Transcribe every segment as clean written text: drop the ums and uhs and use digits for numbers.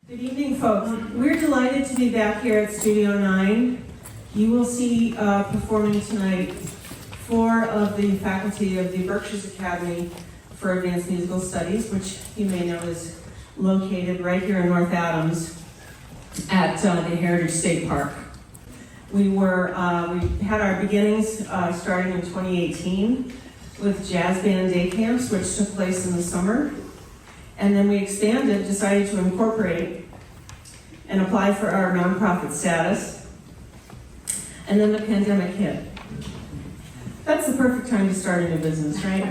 Good evening, folks. We're delighted to be back here at Studio 9. You will see performing tonight 4 of the faculty of the Berkshires Academy for Advanced Musical Studies, which you may know is located right here in North Adams at the Heritage State Park. We had our beginnings starting in 2018 with jazz band day camps, which took place in the summer. And then we expanded, decided to incorporate and apply for our nonprofit status. And then the pandemic hit. That's the perfect time to start a new business, right?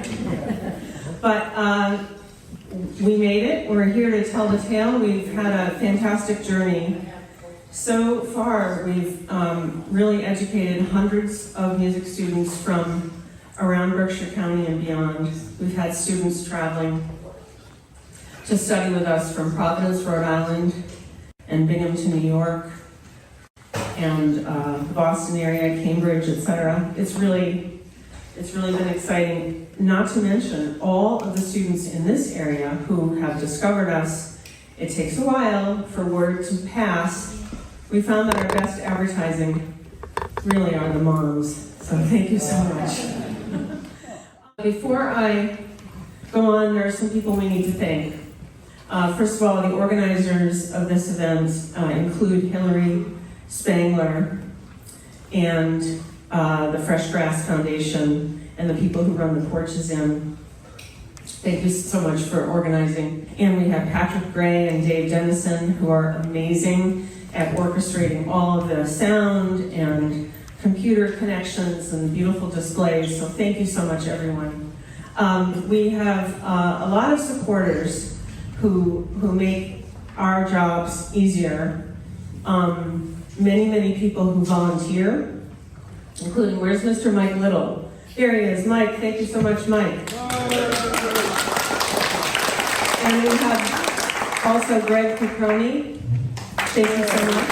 But we made it. We're here to tell the tale. We've had a fantastic journey. So far, we've really educated hundreds of music students from around Berkshire County and beyond. We've had students traveling to study with us from Providence, Rhode Island, and Binghamton, New York, and the Boston area, Cambridge, etc. It's really been exciting, not to mention all of the students in this area who have discovered us. It takes a while for word to pass. We found that our best advertising really are the moms, so thank you so much. Before I go on, there are some people we need to thank. First of all, the organizers of this event include Hillary Spangler and the FreshGrass Foundation and the people who run the Porches Inn. Thank you so much for organizing. And we have Patrick Gray and Dave Dennison, who are amazing at orchestrating all of the sound and computer connections and beautiful displays. So thank you so much, everyone. We have a lot of supporters who make our jobs easier. Many people who volunteer, including, where's Mr. Mike Little? There he is. Mike, thank you so much, Mike. And we have also Greg Caproni. Thank you so much.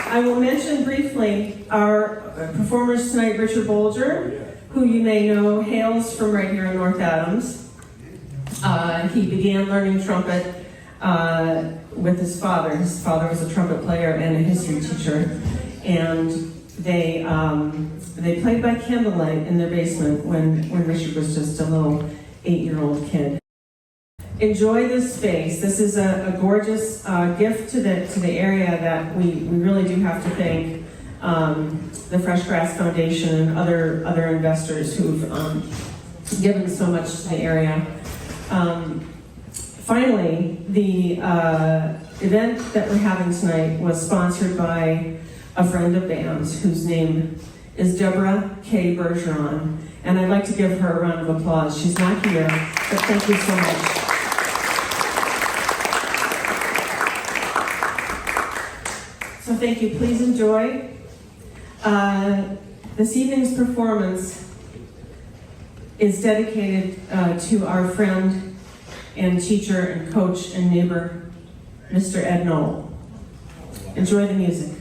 I will mention briefly our performers tonight, Richard Boulger, who you may know hails from right here in North Adams. He began learning trumpet with his father. His father was a trumpet player and a history teacher. And they played by candlelight in their basement when Richard was just a little 8-year-old kid. Enjoy this space. This is a gorgeous gift to the area that we really do have to thank the FreshGrass Foundation and other investors who've given so much to the area. Finally, the event that we're having tonight was sponsored by a friend of BAAMS whose name is Deborah K. Bergeron, and I'd like to give her a round of applause. She's not here, but thank you so much. So thank you. Please enjoy. This evening's performance is dedicated to our friend and teacher and coach and neighbor, Mr. Ed Noel. Enjoy the music.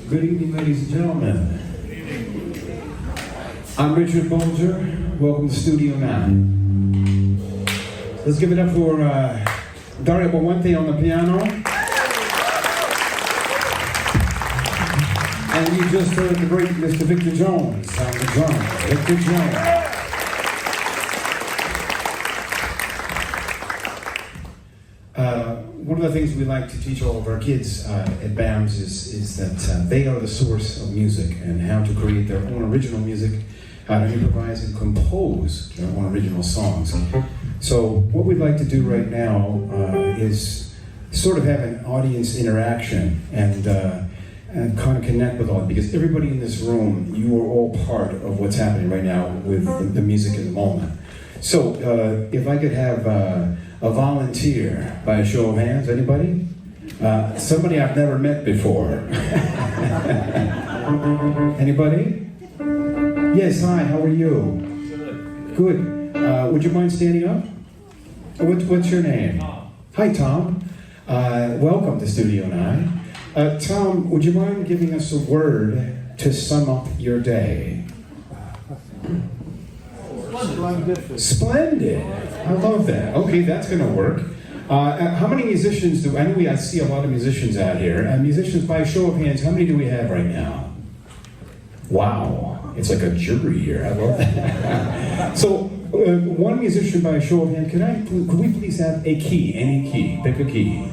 Good evening, ladies and gentlemen. I'm Richard Boulger. Welcome to Studio 9. Let's give it up for Dario Boente on the piano. And you just heard the great Mr. Victor Jones on the drums. Victor Jones. One of the things we like to teach all of our kids at BAAMS is that they are the source of music and how to create their own original music, how to improvise and compose their own original songs. So what we'd like to do right now is sort of have an audience interaction and kind of connect with all, because everybody in this room, you are all part of what's happening right now with the music in the moment. So if I could have a volunteer by a show of hands, anybody? Somebody I've never met before. Anybody? Yes, hi, how are you? Good. Would you mind standing up? What's your name? Tom. Hi, Tom. Welcome to Studio 9. Tom, would you mind giving us a word to sum up your day? Splendid. I love that. Okay, that's going to work. How many musicians do... I see a lot of musicians out here. Musicians, by a show of hands, how many do we have right now? Wow. It's like a jury here. I love that. So, one musician by a show of hands, could we please have a key? Any key. Pick a key.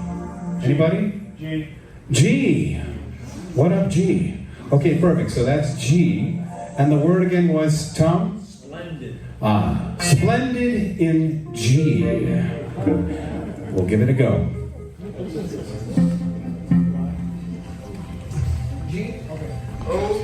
Anybody? G. G. What up, G? Okay, perfect. So that's G. And the word again was, Tom? Splendid. Splendid in G. We'll give it a go. G? Okay. O.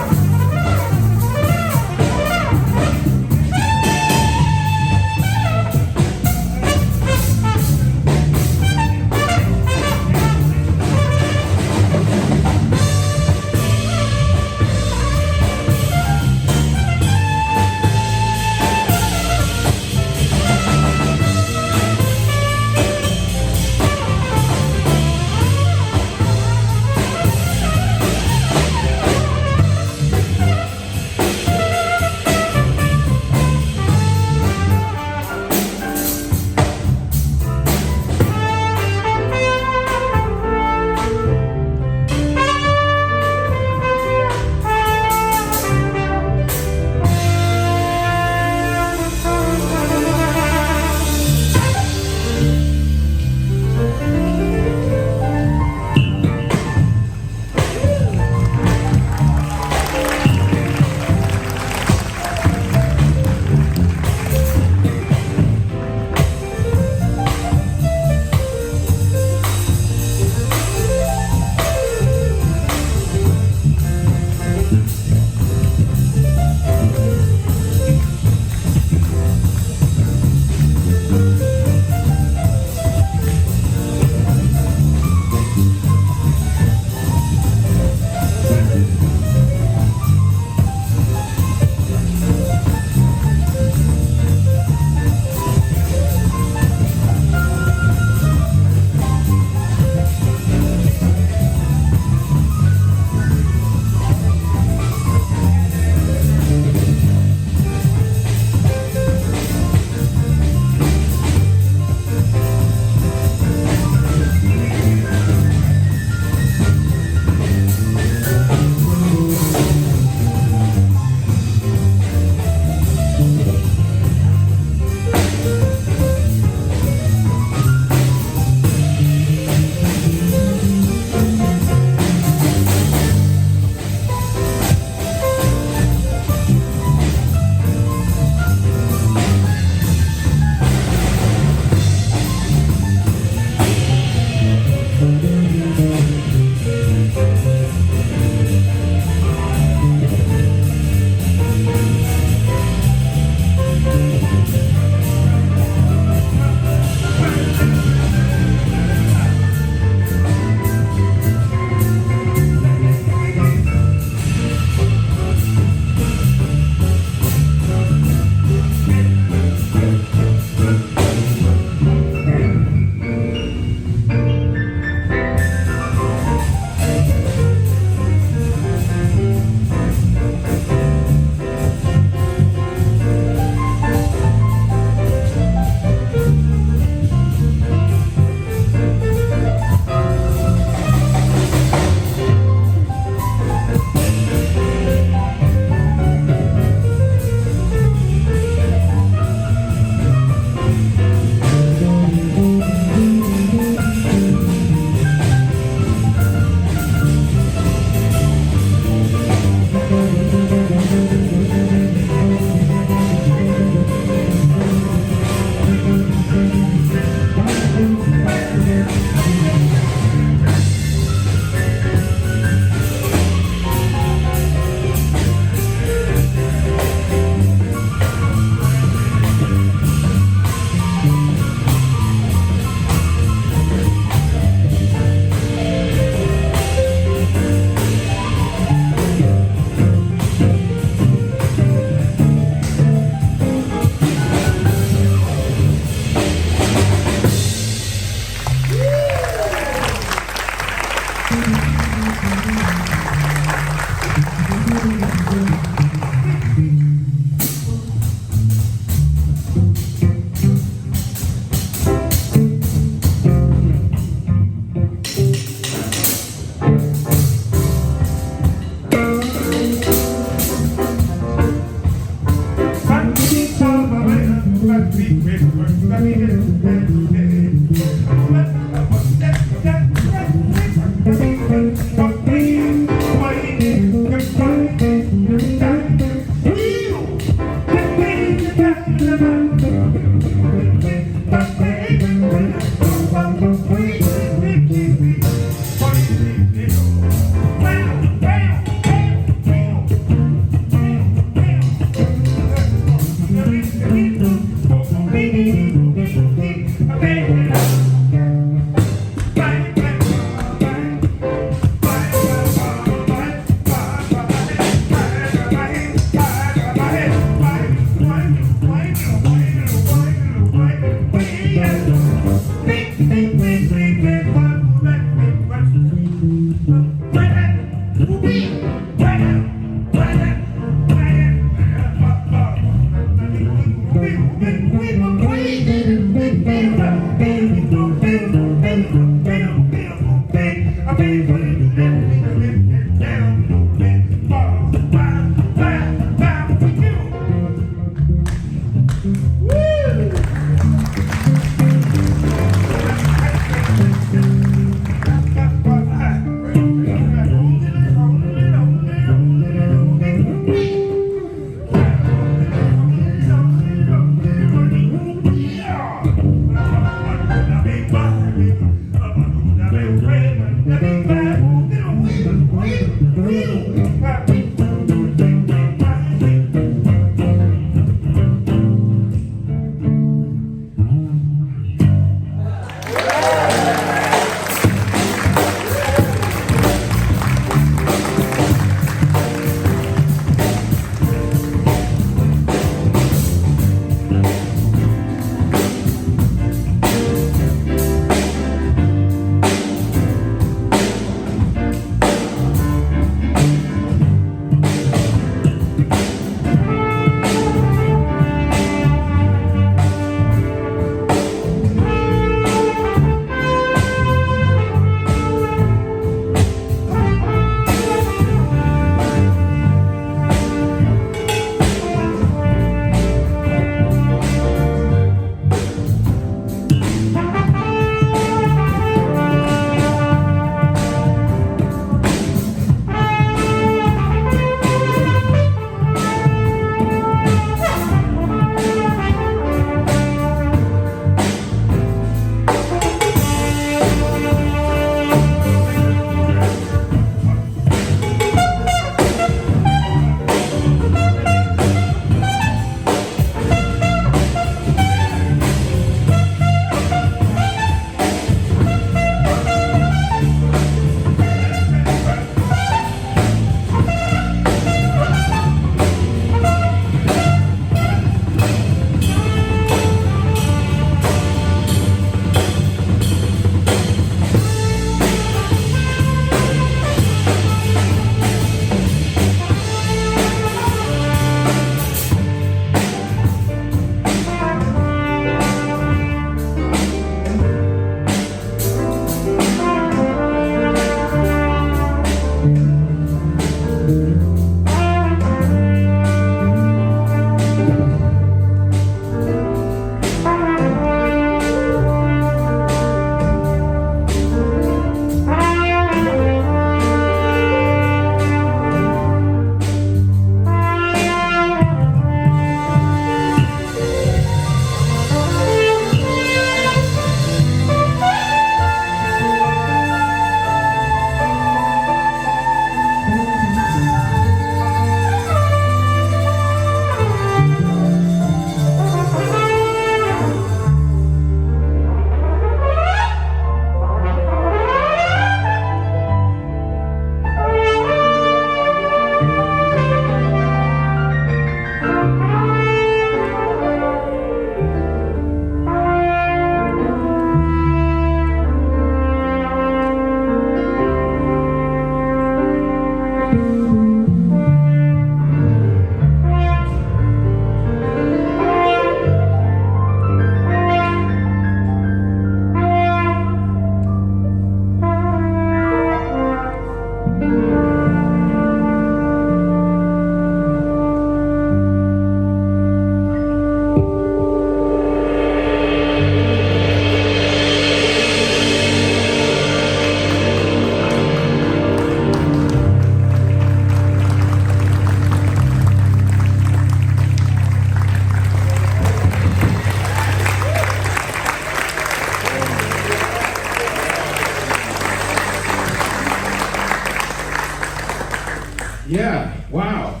Yeah, wow.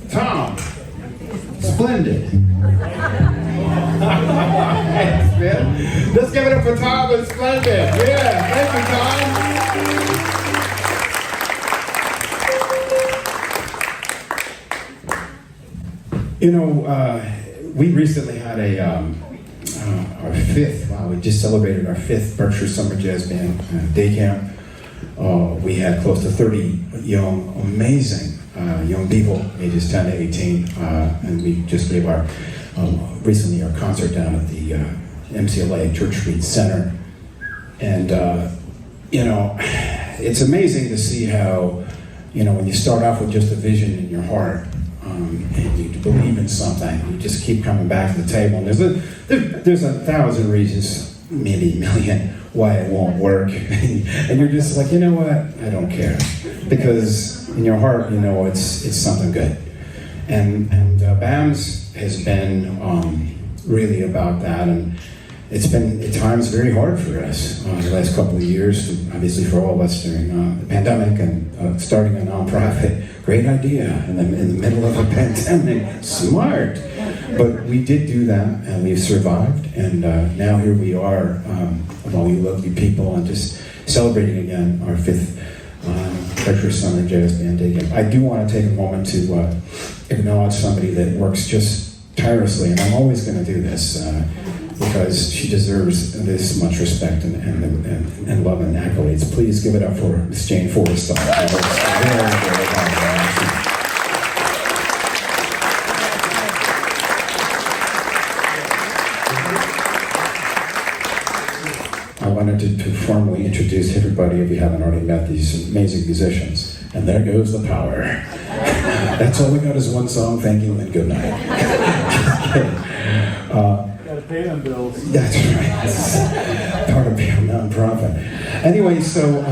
Tom, splendid. Thanks, man. Let's give it up for Tom and Splendid. Yeah, thank you, Tom. You know, we recently had our fifth, we just celebrated our fifth Berkshire Summer Jazz Band day camp. We had close to 30 young, amazing young people, ages 10 to 18, and we just gave recently our concert down at the MCLA Church Street Center. And, you know, it's amazing to see how, you know, when you start off with just a vision in your heart, and you believe in something, you just keep coming back to the table. And there's a thousand reasons, maybe a million, why it won't work. And you're just like, you know what? I don't care. Because in your heart, you know it's something good. And BAAMS has been really about that. And it's been at times very hard for us the last couple of years, obviously for all of us during the pandemic and starting a nonprofit. Great idea in the middle of a pandemic, smart. But we did do that, and we've survived, and now here we are, with all you lovely people, and just celebrating again our fifth Berkshire Summer Jazz Band Day camp. I do want to take a moment to acknowledge somebody that works just tirelessly, and I'm always going to do this, because she deserves this much respect and love and accolades. Please give it up for Miss Jane Forrest. I wanted to formally introduce everybody, if you haven't already met these amazing musicians. And there goes the power. That's all we got is one song. Thank you and good night. Gotta pay them bills. That's right. Part of being a nonprofit. Anyway, so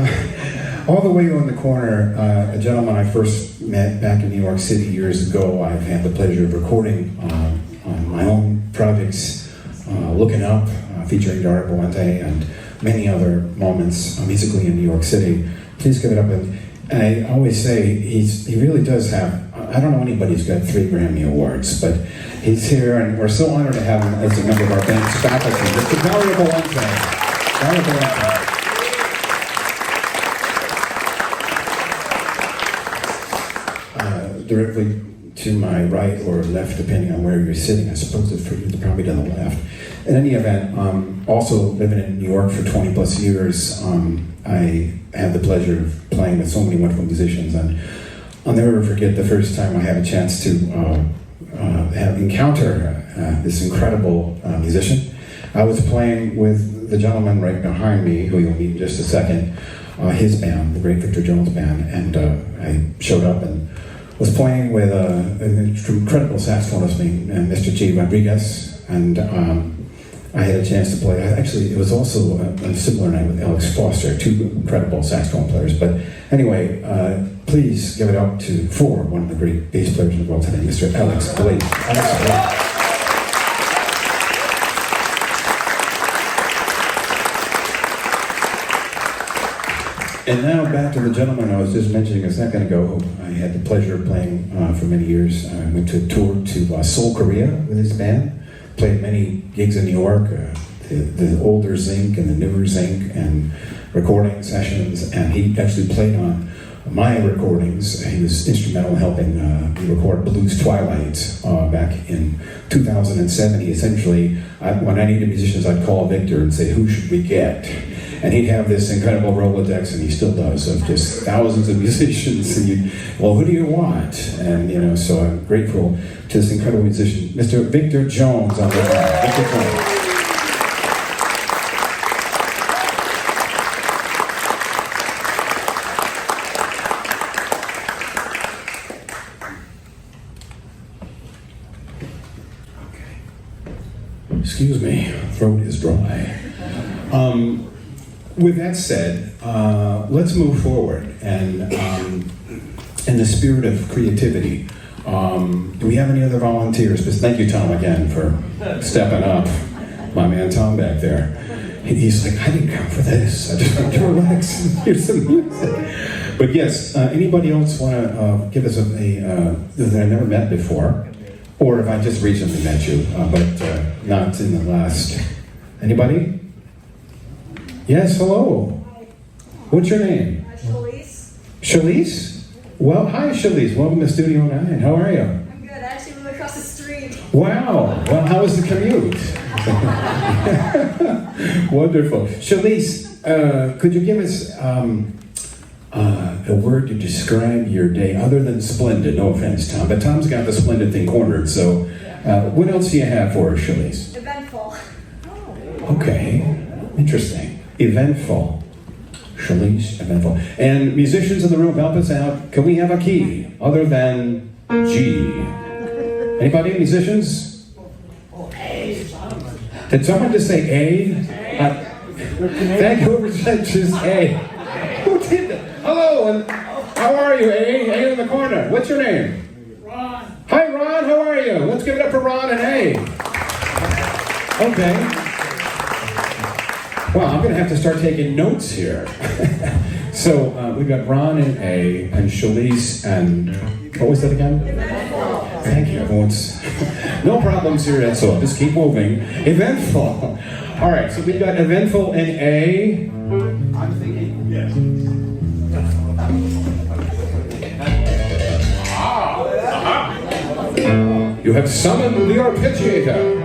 all the way on the corner, a gentleman I first met back in New York City years ago. I've had the pleasure of recording on my own projects, Looking Up, featuring Dario, Boente, and many other moments musically in New York City. Please give it up. And I always say he really does have, I don't know anybody who's got 3 Grammy Awards, but he's here, and we're so honored to have him as a member of our BAAMS faculty. Mr. Dario Boente. Dario Boente. Directly to my right or left, depending on where you're sitting. I suppose it's for you, probably to the left. In any event, also living in New York for 20 plus years, I had the pleasure of playing with so many wonderful musicians, and I'll never forget the first time I had a chance to encounter this incredible musician. I was playing with the gentleman right behind me, who you'll meet in just a second, his band, the great Victor Jones Band, and I showed up and was playing with an incredible saxophonist named Mr. G. Rodriguez, and I had a chance to play. Actually, it was also a similar night with Alex Foster, 2 incredible saxophone players. But anyway, please give it up for one of the great bass players in the world today, Mr. Alex Blake. Alex Blake. And now back to the gentleman I was just mentioning a second ago, who I had the pleasure of playing for many years. I went to a tour to Seoul, Korea with his band. Played many gigs in New York, the older Zinc and the newer Zinc, and recording sessions, and he actually played on my recordings. He was instrumental in helping me record Blues Twilight back in 2007. He essentially, when I needed musicians, I'd call Victor and say, who should we get? And he'd have this incredible Rolodex, and he still does, of just thousands of musicians. And well, who do you want? And so I'm grateful to this incredible musician, Mr. Victor Jones on the line. Victor Jones. Excuse me, throat is dry. With that said, let's move forward, and in the spirit of creativity, do we have any other volunteers? But thank you, Tom, again, for stepping up. My man Tom back there. He's like, I didn't come for this. I just want to relax and hear some music. But yes, anybody else want to give us that I never met before? Or if I just recently met you, but not in the last. Anybody? Yes, hello. What's your name? Shalise. Shalise? Well, hi Shalise. Welcome to Studio 9. How are you? I'm good. I actually live across the street. Wow. Well, how was the commute? Wonderful. Shalise, could you give us a word to describe your day other than splendid? No offense, Tom, but Tom's got the splendid thing cornered. So, what else do you have for us, Shalise? Eventful. Okay. Interesting. Eventful. Shalise, eventful. And musicians in the room, help us out. Can we have a key other than G? Anybody, musicians? Did someone just say A? Thank you, whoever said just A. Who did that? Hello, and how are you, A? A in the corner. What's your name? Ron. Hi, Ron. How are you? Let's give it up for Ron and A. Okay. Well, I'm going to have to start taking notes here. So we've got Ron and A and Shalise and what was that again? Eventful. Thank you. Everyone's no problems here at all. Just keep moving. Eventful. All right. So we've got eventful and A. I'm thinking. Yes. You have summoned the arpeggiator.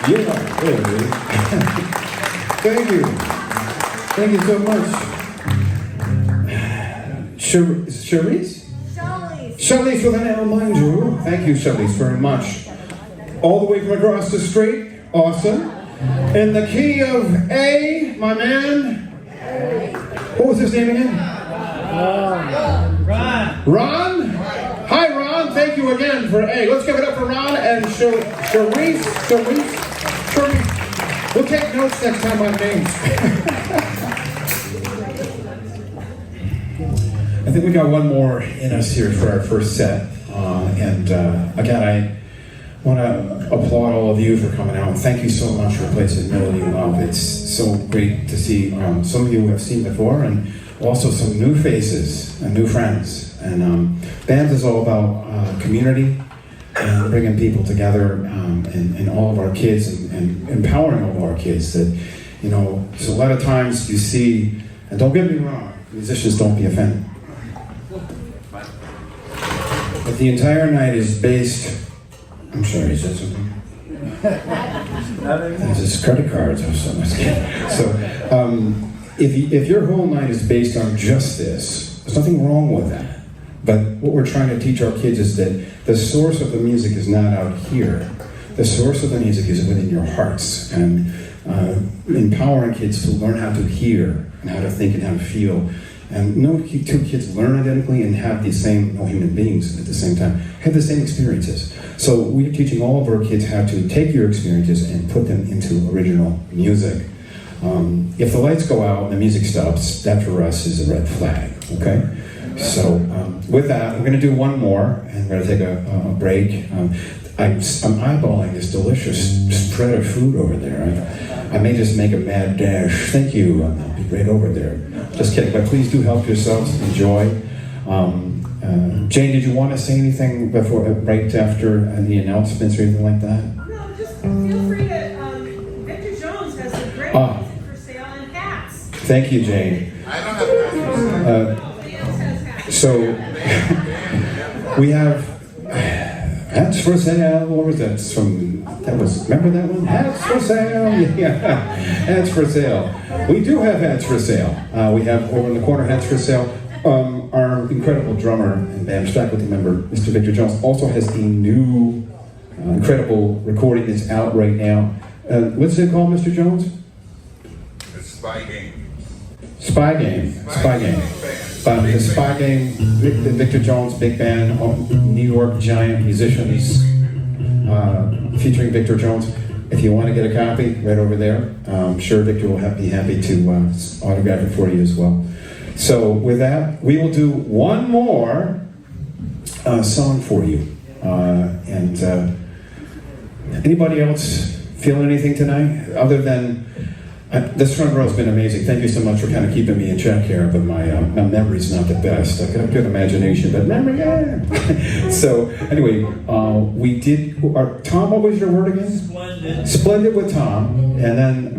Yeah, there it is. Thank you. Thank you so much. Charisse? Charlize. Charlize with an L, mind you. Thank you, Charlize, very much. All the way from across the street. Awesome. In the key of A, my man. What was his name again? Ron? Hi, Ron. Thank you again for A. Let's give it up for Ron and Charisse. We'll take notes next time on names. I think we got one more in us here for our first set. Again, I want to applaud all of you for coming out. Thank you so much for placing Melody Love. It's so great to see some of you I've seen before, and also some new faces and new friends. And BAAMS is all about community and bringing people together, and all of our kids, and empowering all of our kids. That, you know, so a lot of times you see, and don't get me wrong, musicians, don't be offended, but the entire night is based. I'm sorry, is that something? It's just credit cards or something. So, if your whole night is based on just this, there's nothing wrong with that. But what we're trying to teach our kids is that the source of the music is not out here. The source of the music is within your hearts, and empowering kids to learn how to hear and how to think and how to feel. And no two kids learn identically and have the same, no human beings at the same time, have the same experiences. So we're teaching all of our kids how to take your experiences and put them into original music. If the lights go out and the music stops, that for us is a red flag, okay? So with that, we're going to do one more, and we're going to take a break. I'm eyeballing this delicious spread of food over there. I may just make a mad dash. Thank you. I'll be right over there. Just kidding, but please do help yourselves. Enjoy. Jane, did you want to say anything before, right after the announcements or anything like that? No, just feel free to. Victor Jones has a great music for sale and hats. Thank you, Jane. I don't have So we have hats for sale. What was that from? Remember that one? Hats for sale. Yeah, hats for sale. We do have hats for sale. We have over in the corner hats for sale. Our incredible drummer and BAAMS faculty member, Mr. Victor Jones, also has a new incredible recording that's out right now. What's it called, Mr. Jones? the Spy Game. Spy Game. Spy Game. The Spy Game, Victor Jones Big Band, New York giant musicians, featuring Victor Jones. If you want to get a copy, right over there. I'm sure Victor will be happy to autograph it for you as well. So with that, we will do one more song for you. Anybody else feeling anything tonight? Other than, this front row has been amazing. Thank you so much for kind of keeping me in check here, but my memory's not the best. I've got a good imagination, but memory, yeah. So anyway, we did, Tom, what was your word again? Splendid. Splendid with Tom, and then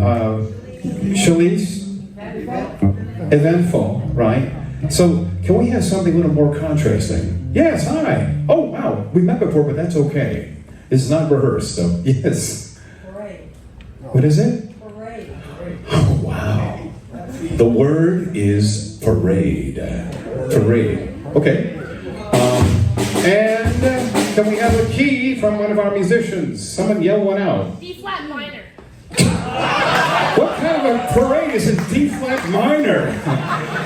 Shalice? Eventful, right? So can we have something a little more contrasting? Yes, hi. Oh, wow, we met before, but that's okay. It's not rehearsed, so yes. Parade. What is it? Parade. Oh, wow. The word is parade. Parade. Okay. And can we have a key from one of our musicians? Someone yell one out. B flat minor. What kind of a parade is in D flat minor?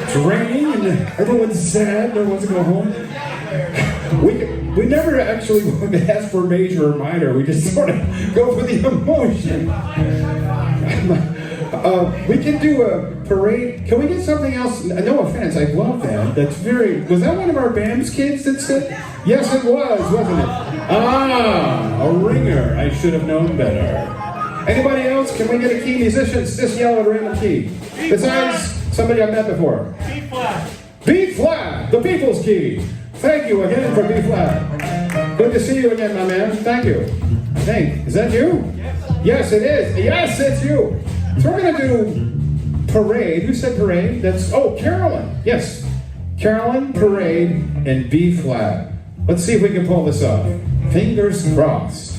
It's raining and everyone's sad. No one wants to go home. We never actually ask for major or minor. We just sort of go for the emotion. We can do a parade. Can we get something else? No offense, I love that. That's very. Was that one of our BAAMS kids that said? Yes, it was, wasn't it? Ah, a ringer. I should have known better. Anybody else? Can we get a key? Musicians, just yell at a random key. Besides somebody I've met before. B flat. B flat, the people's key. Thank you again for B flat. Good to see you again, my man. Thank you. I think. Is that you? Yes, it is. Yes, it's you. So we're going to do parade. Who said parade? That's, Carolyn. Yes. Carolyn, parade, and B flat. Let's see if we can pull this off. Fingers crossed.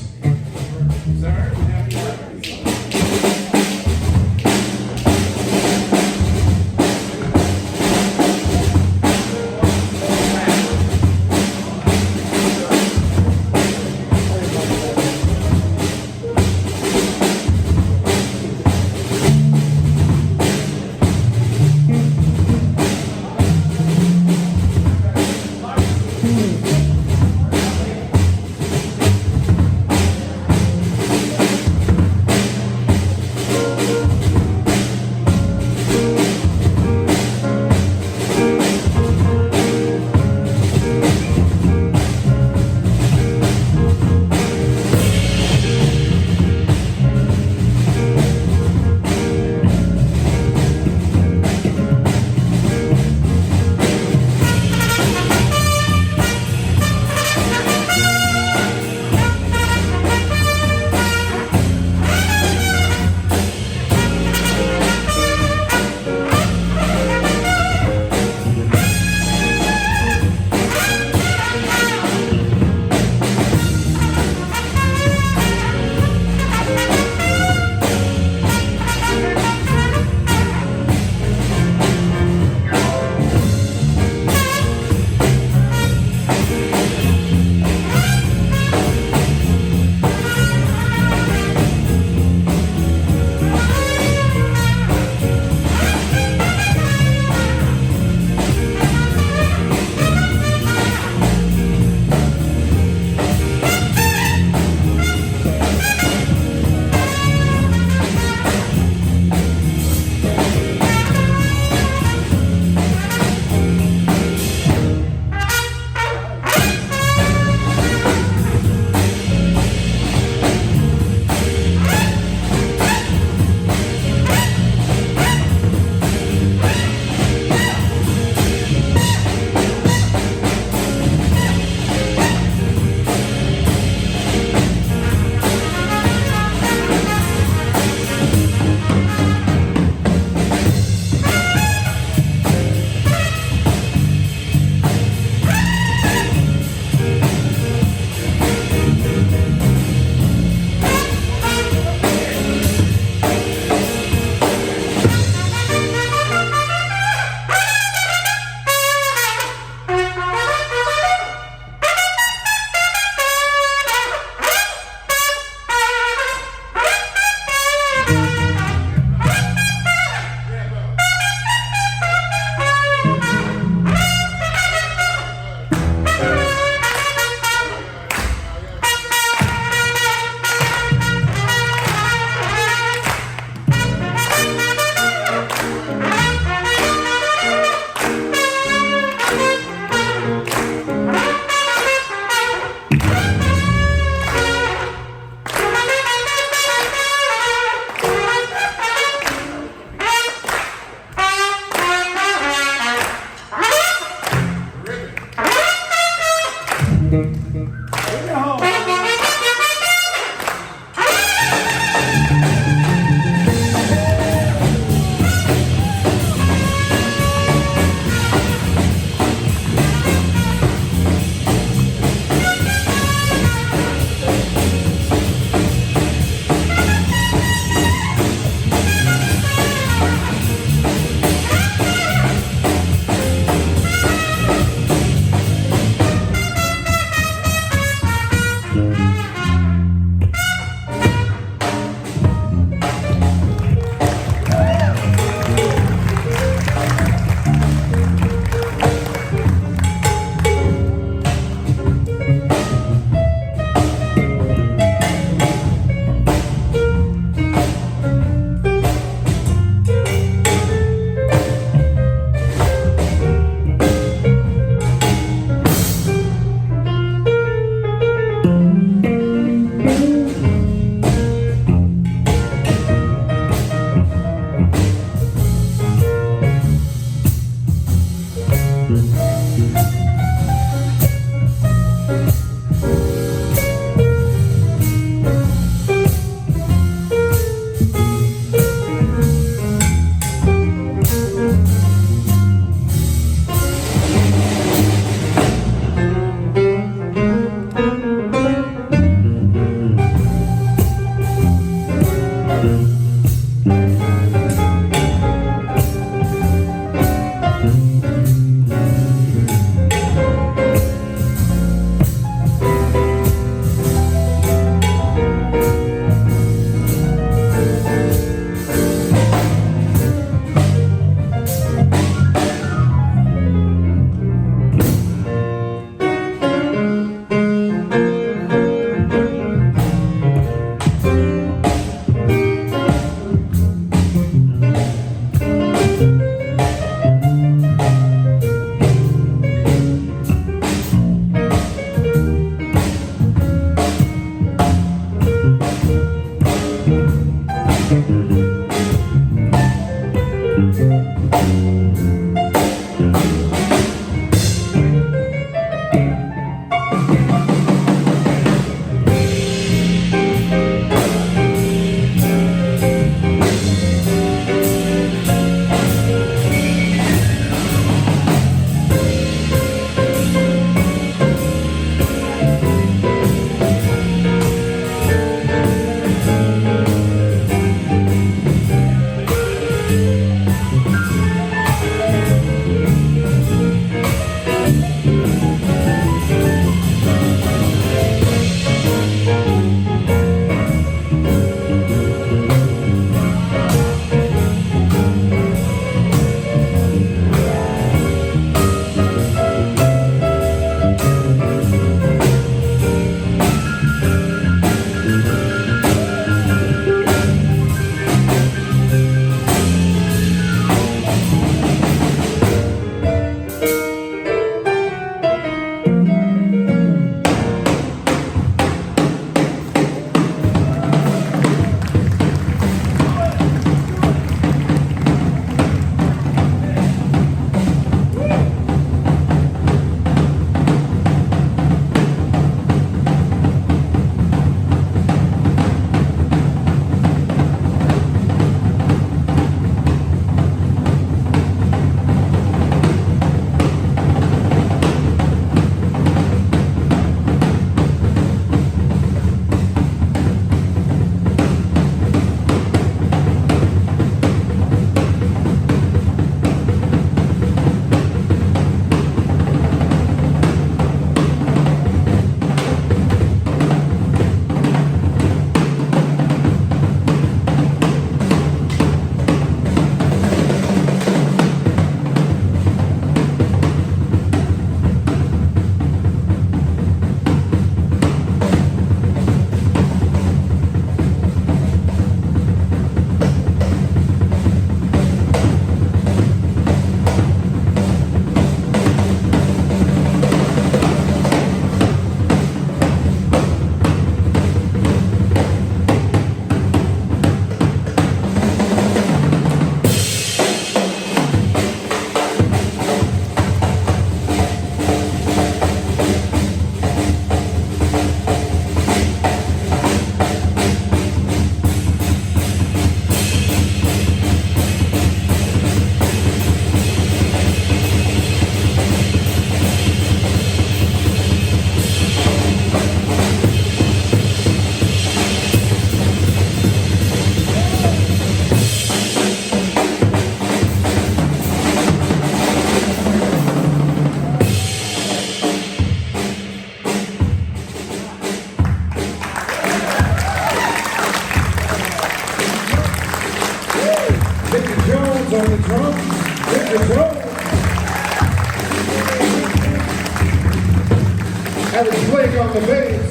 Alex Blake on the bass.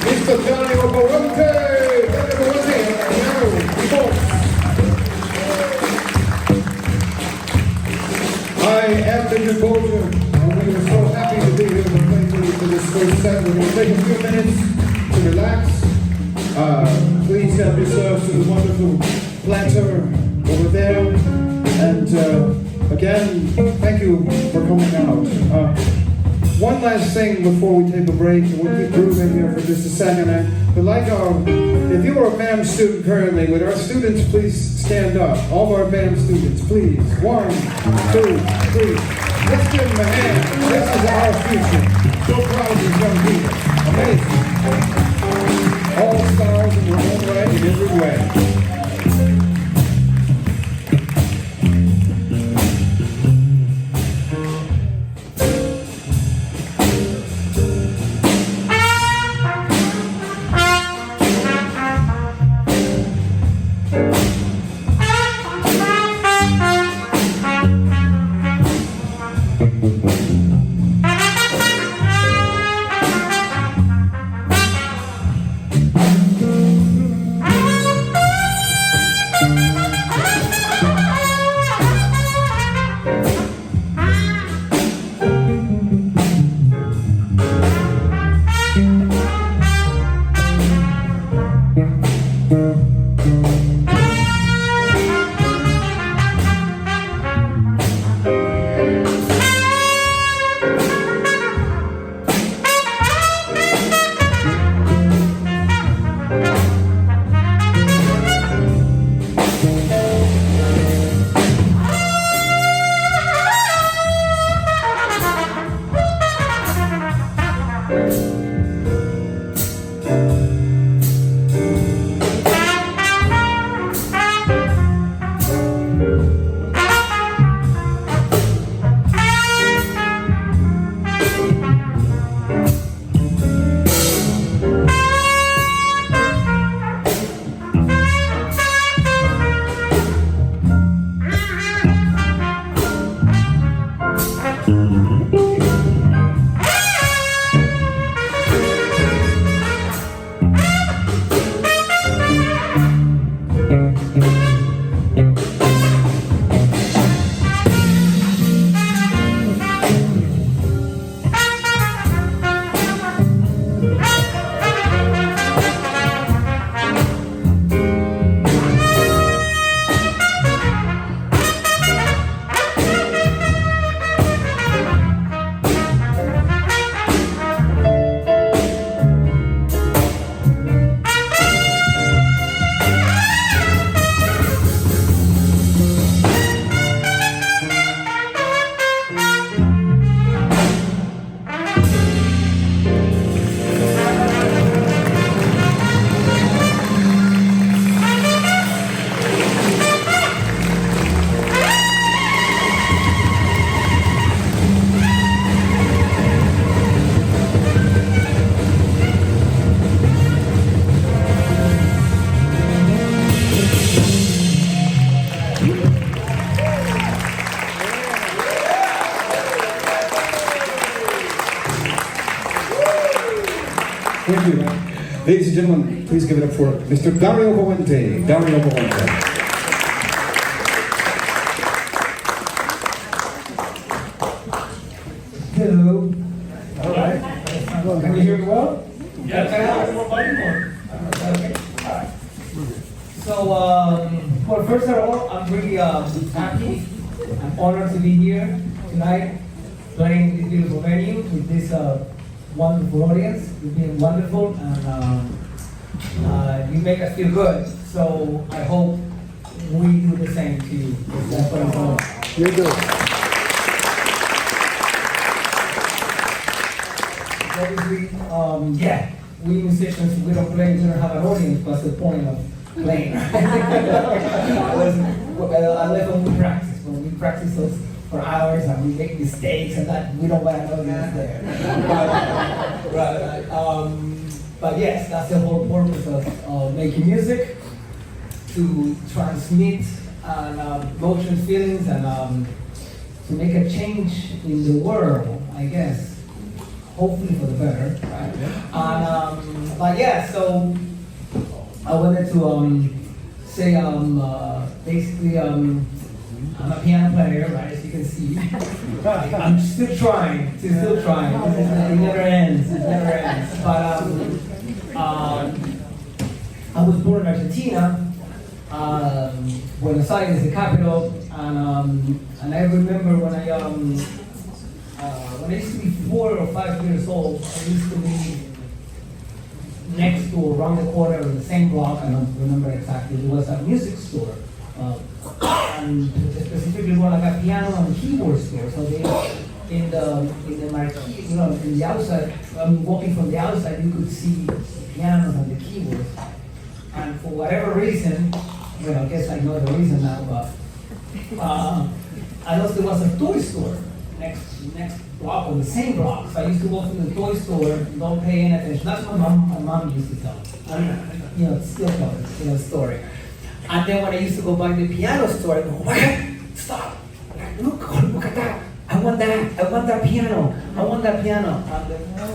Mr. Dario Boente. I am the Boulger, and we are so happy to be here to play for this first set. We're going to take a few minutes to relax. Please help yourselves to the wonderful platter over there. And again, thank you for coming out. One last thing before we take a break, and we'll keep grooving here for just a second. But like if you are a BAAMS student currently, would our students please stand up? All of our BAAMS students, please. 1, 2, 3. Let's give them a hand. This is our future. So proud of these young people. Amazing. All stars in their own right in every way. Ladies and gentlemen, please give it up for Mr. Dario Boente. Dario Boente. Hello. All right. Can you hear me well? Yes. Okay. All right. So, well, first of all, I'm really happy. I'm honored to be here tonight, playing this beautiful venue with this wonderful audience. You've been wonderful, and you make us feel good. So I hope we do the same to you. That's what I'm doing. You do. Obviously, yeah, we musicians, we don't play, we don't have an audience. What's the point of playing? I left when we practice. When we practice those for hours and we make mistakes and that, we don't want an audience there. But yes, that's the whole purpose of making music, to transmit emotions, feelings, and to make a change in the world, I guess. Hopefully for the better, right? And, but yeah, so I wanted to say basically I'm a piano player, right? As you can see, I'm still trying. It never ends. But I was born in Argentina, Buenos Aires is the capital, and I remember when I used to be 4 or 5 years old, I used to live next door, around the corner, in the same block. I don't remember exactly. It was a music store, and specifically more like a piano and keyboard store. So they, in the marquee, in the outside, walking from the outside, you could see the pianos and the keyboards. And for whatever reason, well, I guess I know the reason now, but I also there was a toy store next block, on the same block. So I used to walk to the toy store, don't pay any attention. That's what my mom used to tell me. Still tell the story. And then when I used to go by the piano store, I go, what? Stop! Look at that! I want that piano. And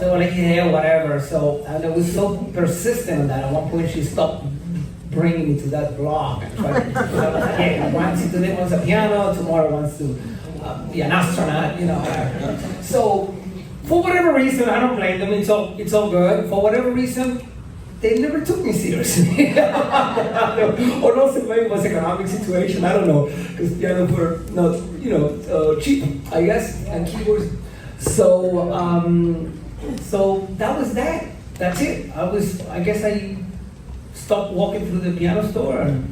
they were like, yeah, whatever. So, and I was so persistent on that. At one point, she stopped bringing me to that block. And tried to, yeah, today wants a piano, tomorrow wants to be an astronaut, whatever. So, for whatever reason, I don't blame them. It's all good. For whatever reason, they never took me seriously. Or also maybe it was economic situation. I don't know, because pianos were not, cheap, I guess, and keyboards. So, so that was that. That's it. I guess I stopped walking through the piano store, and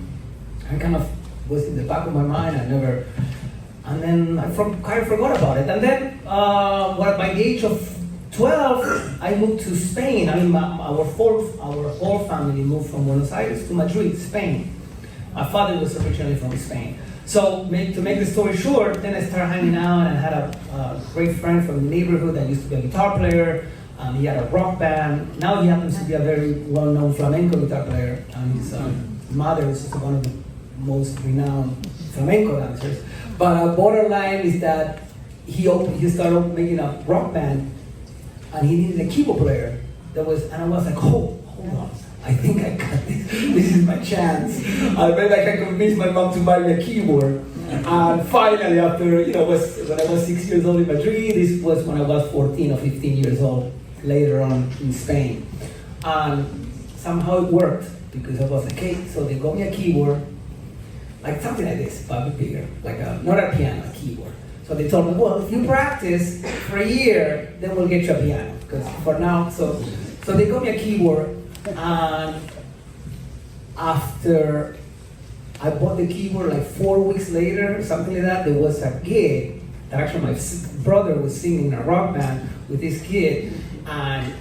I kind of was in the back of my mind. And then I kind of forgot about it. And then, by the age of 12, I moved to Spain. I mean, our whole family moved from Buenos Aires to Madrid, Spain. My father was originally from Spain. So, to make the story short, then I started hanging out, and I had a great friend from the neighborhood that used to be a guitar player. He had a rock band. Now he happens to be a very well-known flamenco guitar player. And his mother is one of the most renowned flamenco dancers. But borderline is that he started making a rock band, and he needed a keyboard player. And I was like, hold on, I think I got this. This is my chance. Maybe I can convince my mom to buy me a keyboard. And finally, after when I was 6 years old in Madrid, this was when I was 14 or 15 years old. Later on in Spain, and somehow it worked because I was like, okay, so they got me a keyboard. Like something like this, but a bit bigger, like not a piano, a keyboard. So they told me, well, if you practice for a year, then we'll get you a piano. Because for now, so they got me a keyboard, and after I bought the keyboard, like 4 weeks later, something like that, there was a gig that actually my brother was singing in a rock band with this kid, and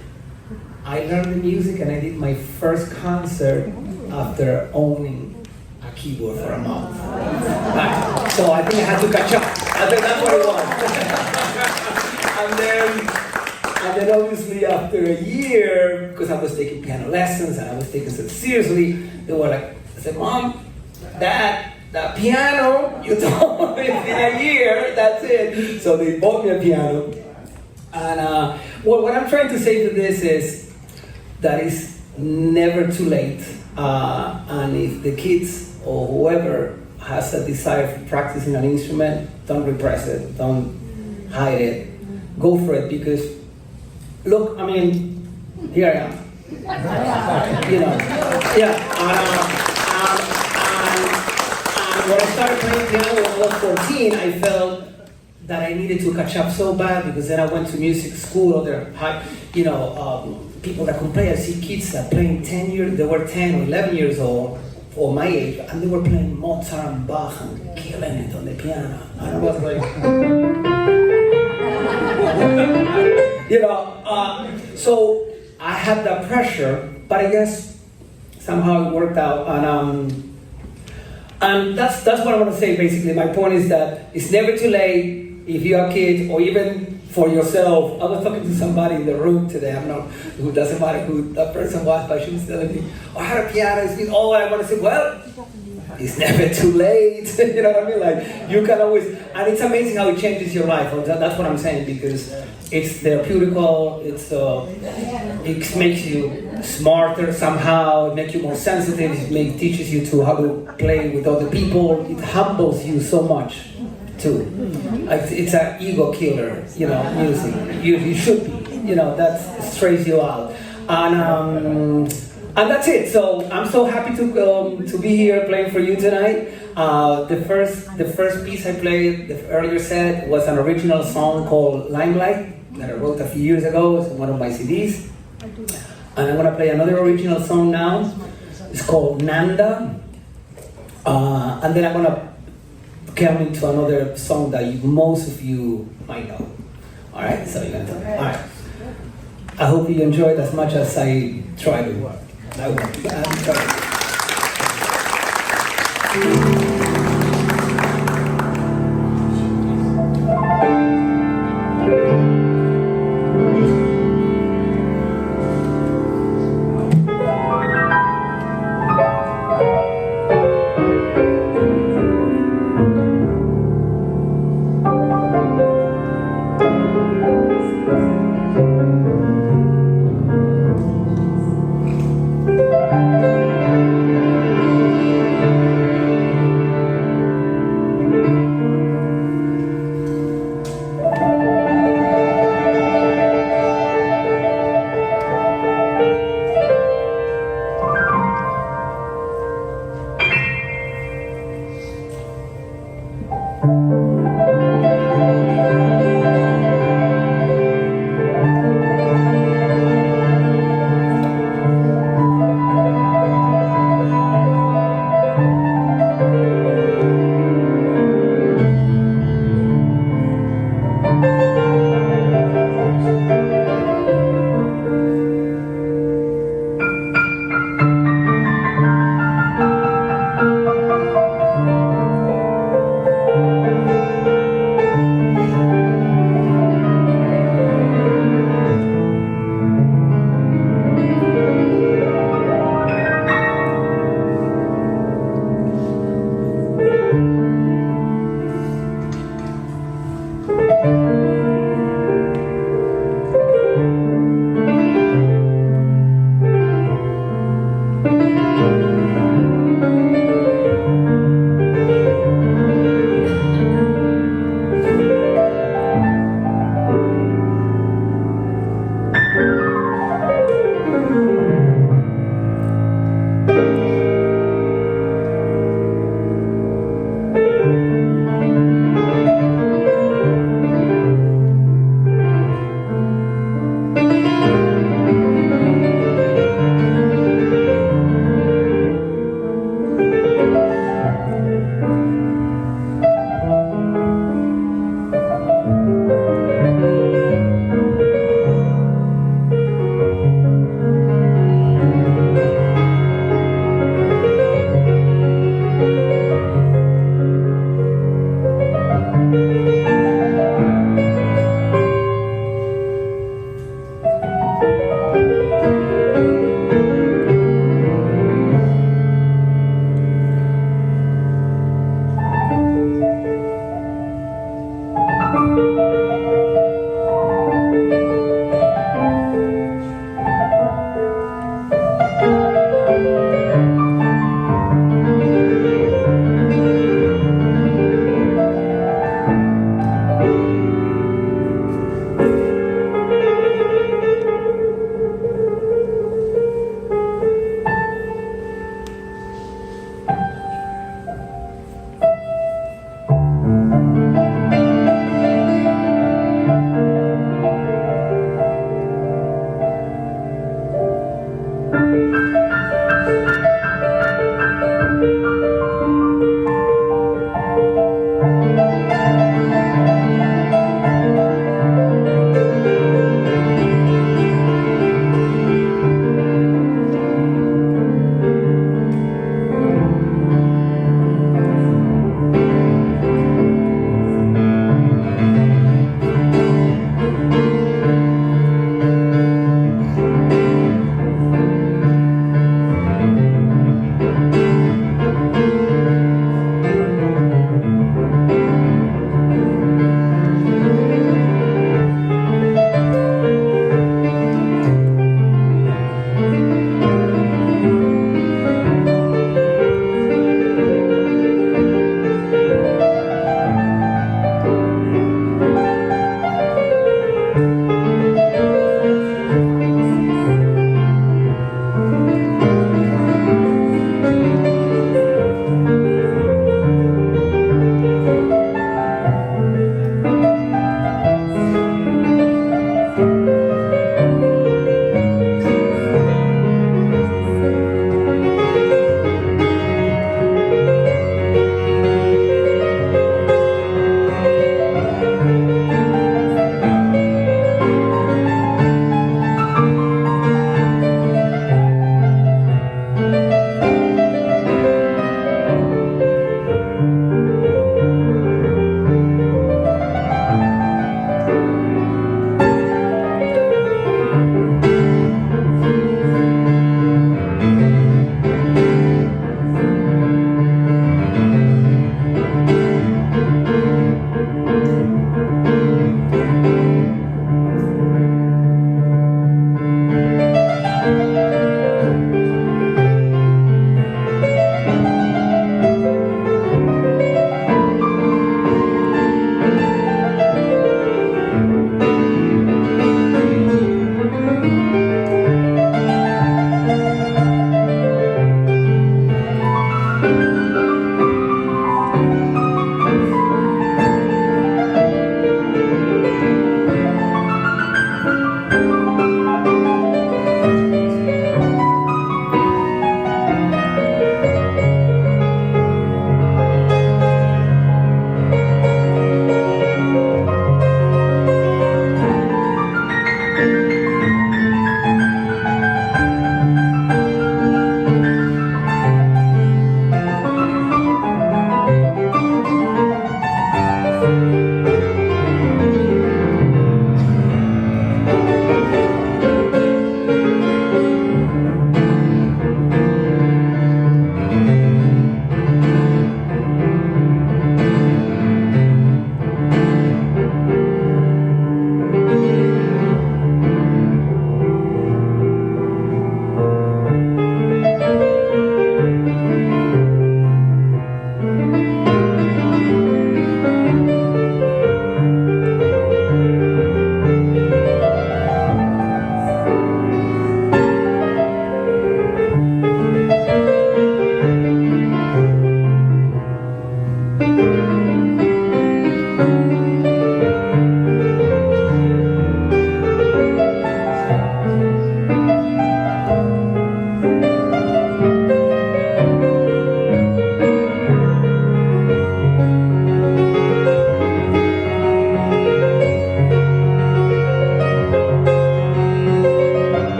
I learned the music, and I did my first concert after owning a keyboard for a month. Right. So I think I had to catch up. I think that's what it was. and then obviously after a year, because I was taking piano lessons and I was taking it seriously, they were like, I said, Mom, Dad, that piano, you told me in a year, that's it. So they bought me a piano. And what I'm trying to say to this is that is never too late. And if the kids or whoever has a desire for practicing an instrument, don't repress it, don't hide it, go for it. Because look, I mean, here I am. You know, yeah. And when I started playing piano when I was 14, I felt that I needed to catch up so bad, because then I went to music school. Other high, people that could play. I see kids that playing 10 years, they were 10 or 11 years old, or my age, and they were playing Mozart and Bach and killing it on the piano. And I was like, so I had that pressure, but I guess somehow it worked out. And that's what I want to say. Basically, my point is that it's never too late if you're a kid, or even for yourself. I was talking to somebody in the room today. Who doesn't matter who that person was, but she was telling me, "Oh, I had a piano." And I want to say, well, it's never too late. You know what I mean? Like, you can always, and it's amazing how it changes your life. That's what I'm saying, because it's therapeutical. It makes you smarter somehow. It makes you more sensitive. It teaches you to how to play with other people. It humbles you so much too. It's an ego killer, music. You should be. That strays you out. And that's it. So I'm so happy to be here playing for you tonight. The first piece I played, the earlier set, was an original song called Limelight that I wrote a few years ago. It's one of my CDs. And I'm gonna play another original song now. It's called Nanda. And then I'm gonna come into another song that most of you might know. All right. So you're gonna tell me. All right. I hope you enjoyed as much as I try to. I will. I'm sorry.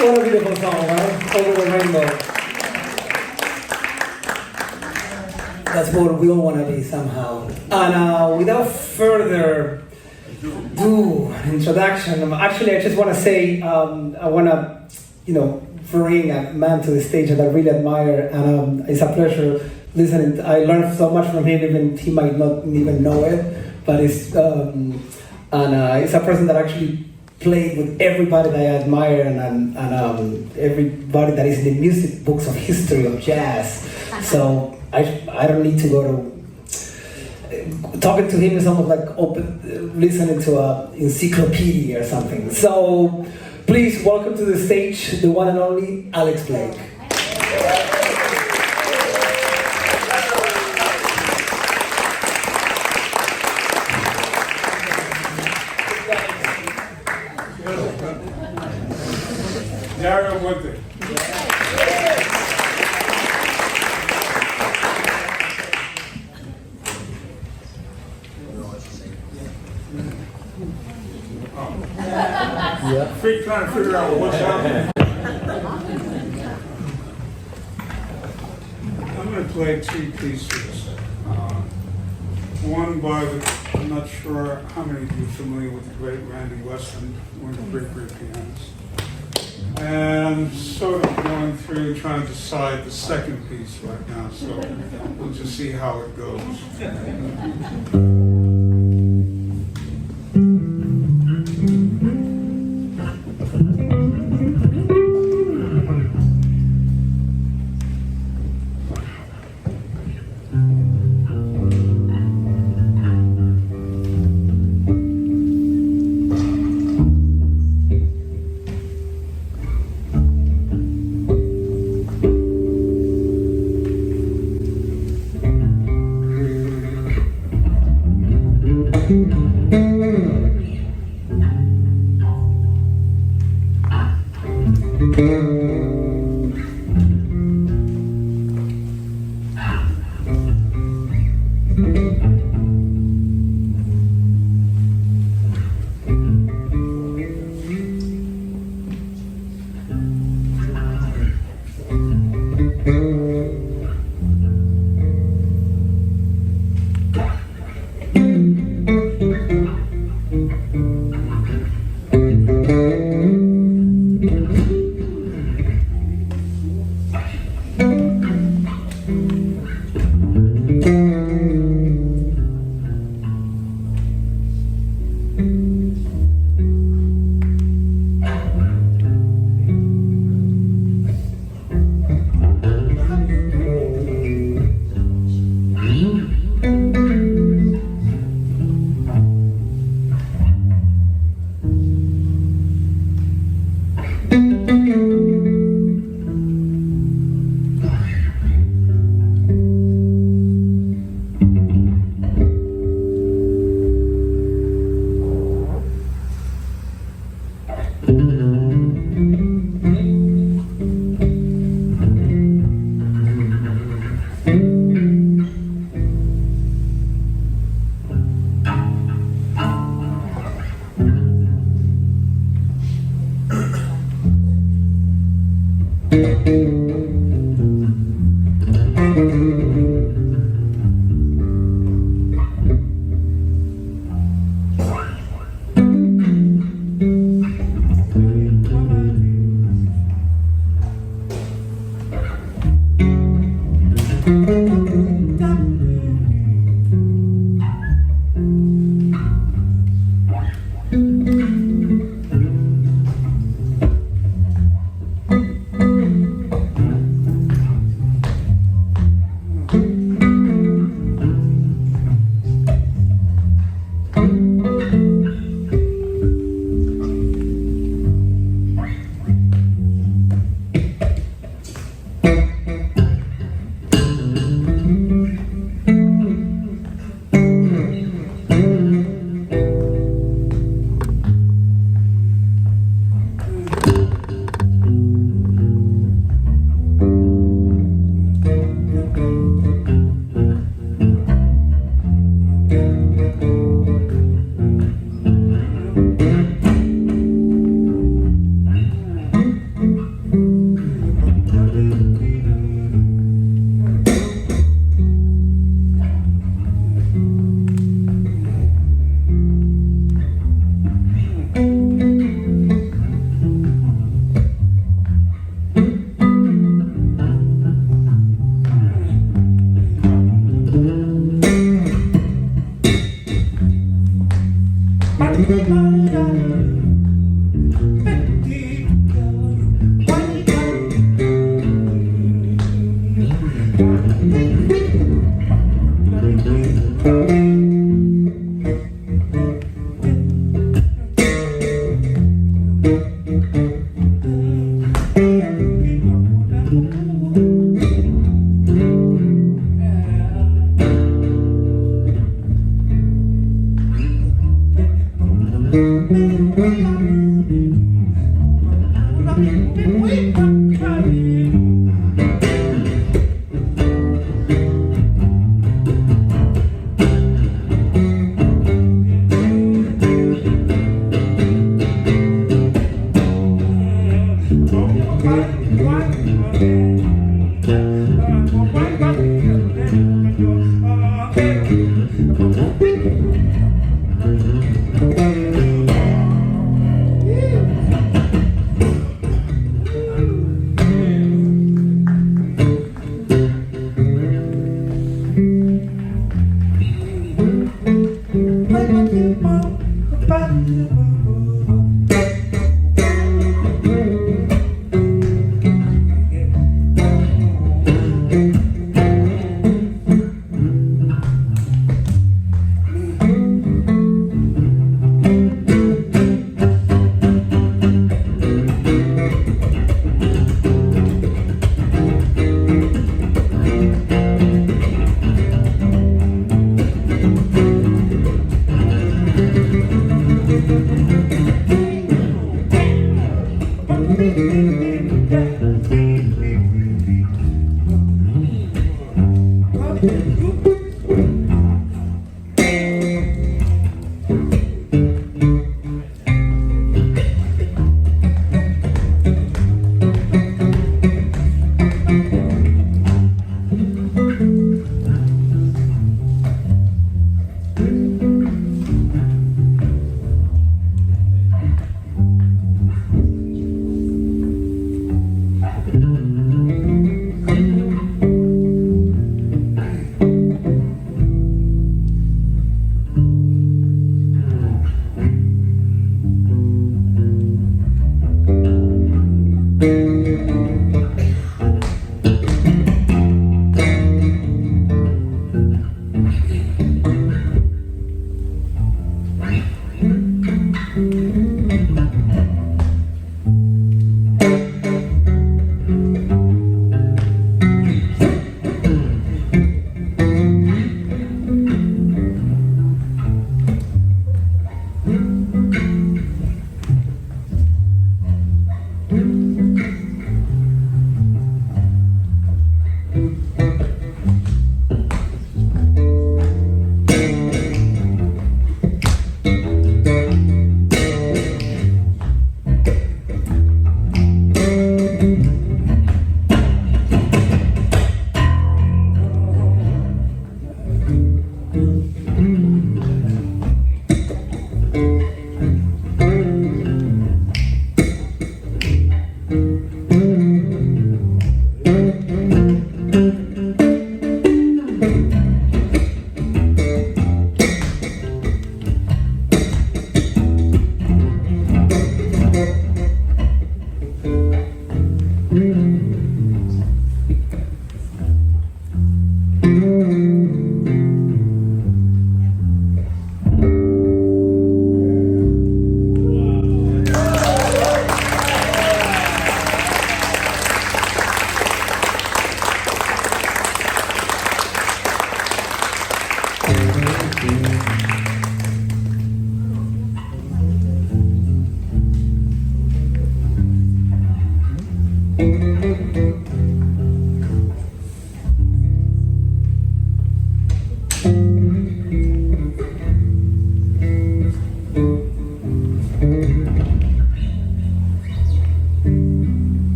What a beautiful song, right? Over the rainbow. That's what we all want to be somehow. And without further ado, introduction, actually I just want to say, I want to, bring a man to the stage that I really admire, and it's a pleasure listening. I learned so much from him, even he might not even know it, but it's a person that actually played with everybody that I admire and everybody that is in the music books of history of jazz. So I don't need to go to talking to him is almost like listening to a encyclopedia or something. So please welcome to the stage the one and only Alex Blake. Dario Boente. Freak trying to figure out what's happening. I'm going to play two pieces. One by I'm not sure how many of you are familiar with the great Randy Weston, one of the great pianists. And I'm sort of going through trying to decide the second piece right now, so we'll just see how it goes.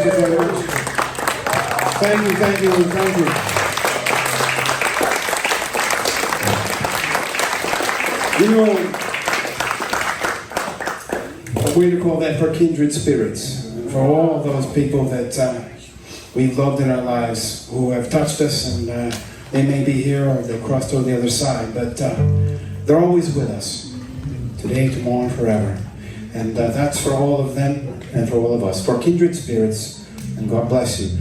Thank you very much. Thank you, thank you, thank you. You know, we call that for kindred spirits, for all those people that we've loved in our lives, who have touched us, and they may be here or they've crossed over the other side, but they're always with us, today, tomorrow, and forever. And that's for all of them and for all of us, for kindred spirits, and God bless you.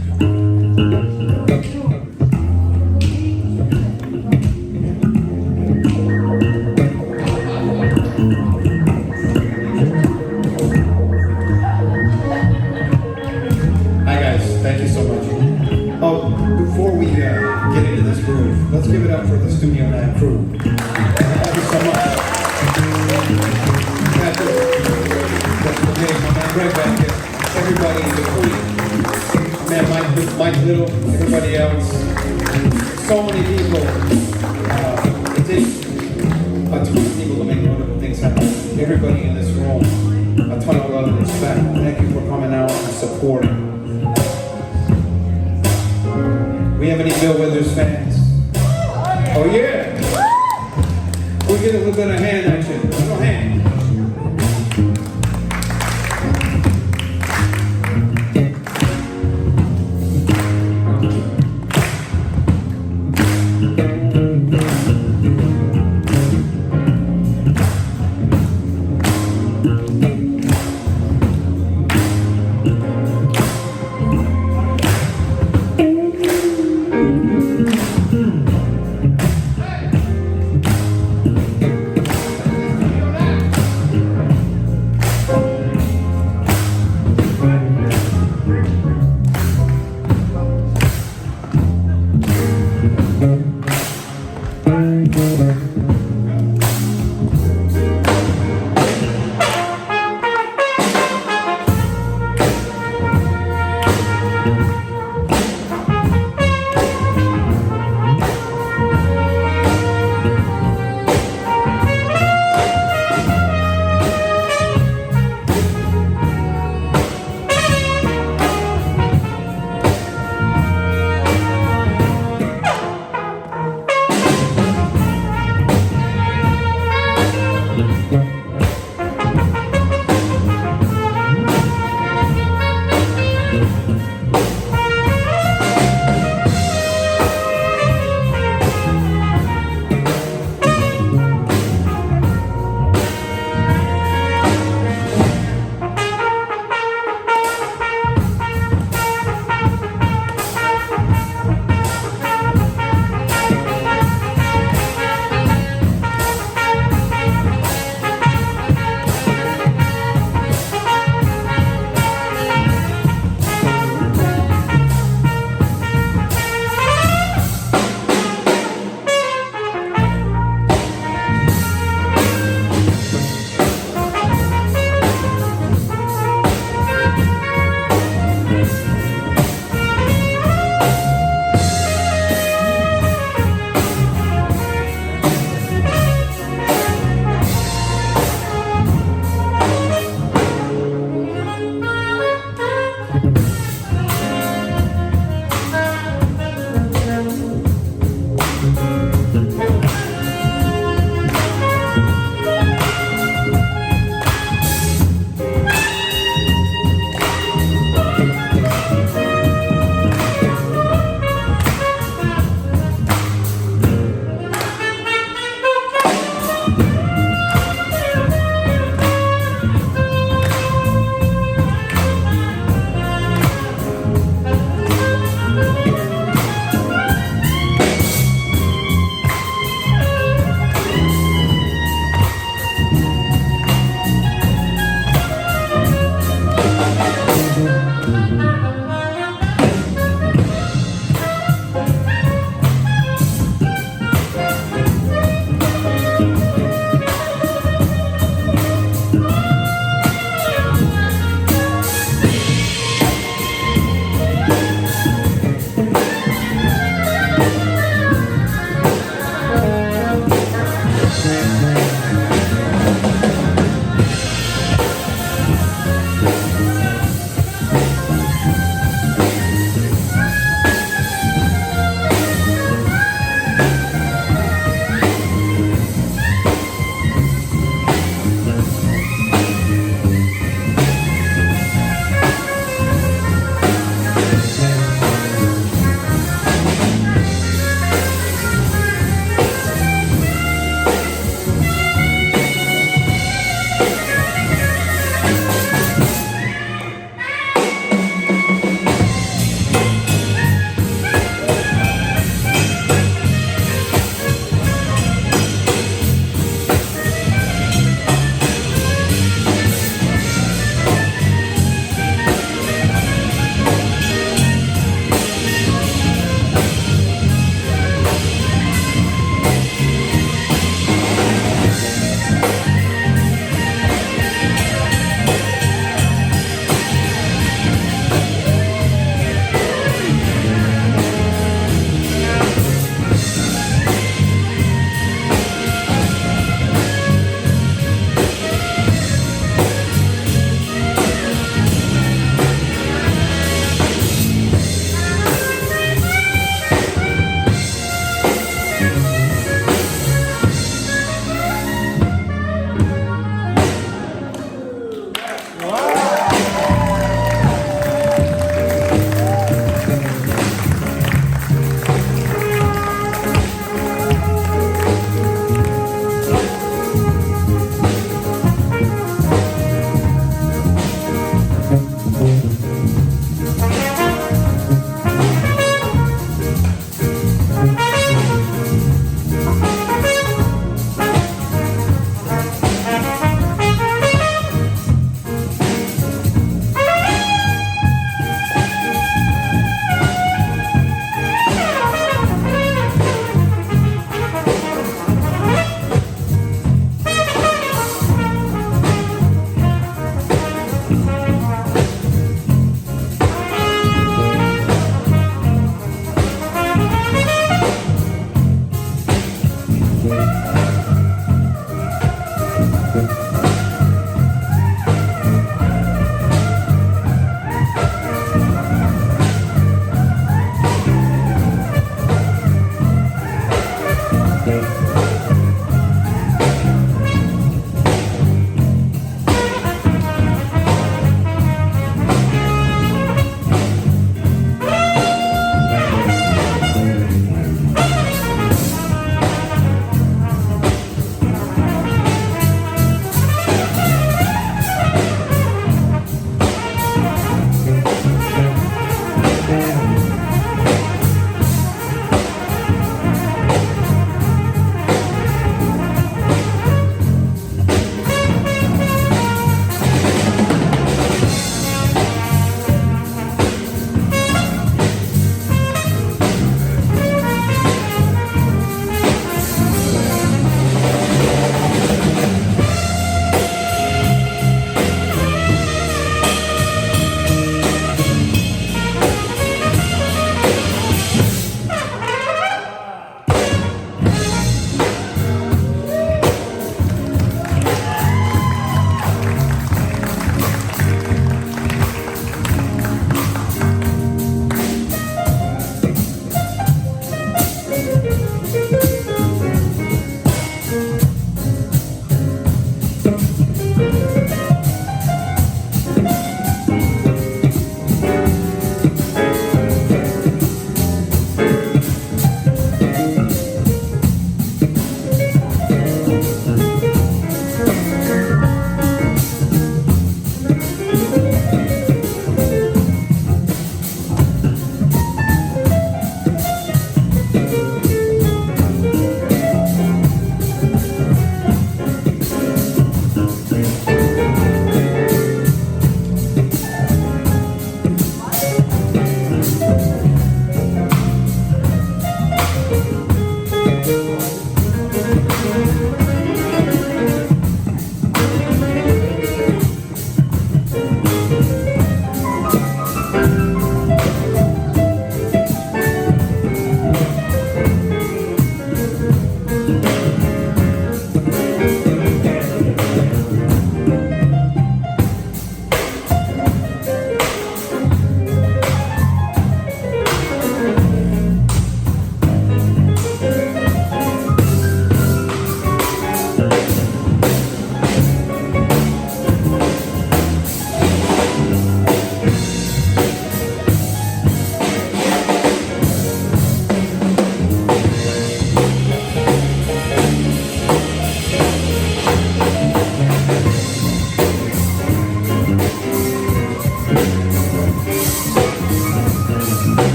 Before we get into this groove, let's give it up for the Studio 9 crew. Thank you so much. That's okay, my man Greg back here. Everybody in the crew. My man Mike Little, everybody else. So many people. It takes a ton of people to make wonderful things happen. Everybody in this room, a ton of love and respect. Thank you for coming out and supporting. We have any Bill Withers fans? Oh yeah! We'll get a little bit of hand action. A little hand.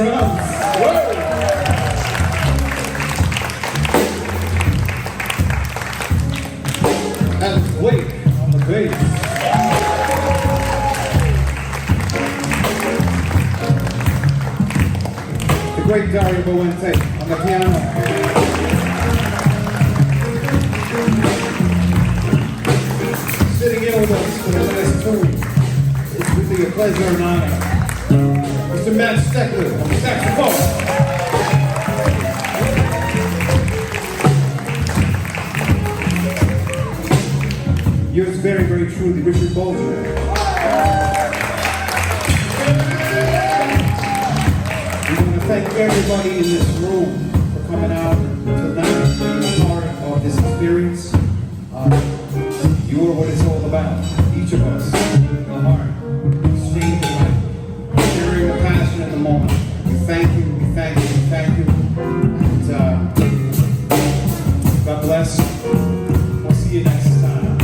drums. Whoa. And Blake on the bass. The great Dario Boente on the piano. Sitting in with us for the last two. It's really a pleasure and honor. Mr. Matt Steckler on the saxophone. Yours very, very truly, Richard Boulger. We want to thank everybody in this room for coming out tonight, being a part of this experience. You are what it's all about. Each of us, the heart, exchanging life, sharing the passion in the moment. We thank you, we thank you, we thank you. And God bless. We'll see you next time.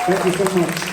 Thank you so much.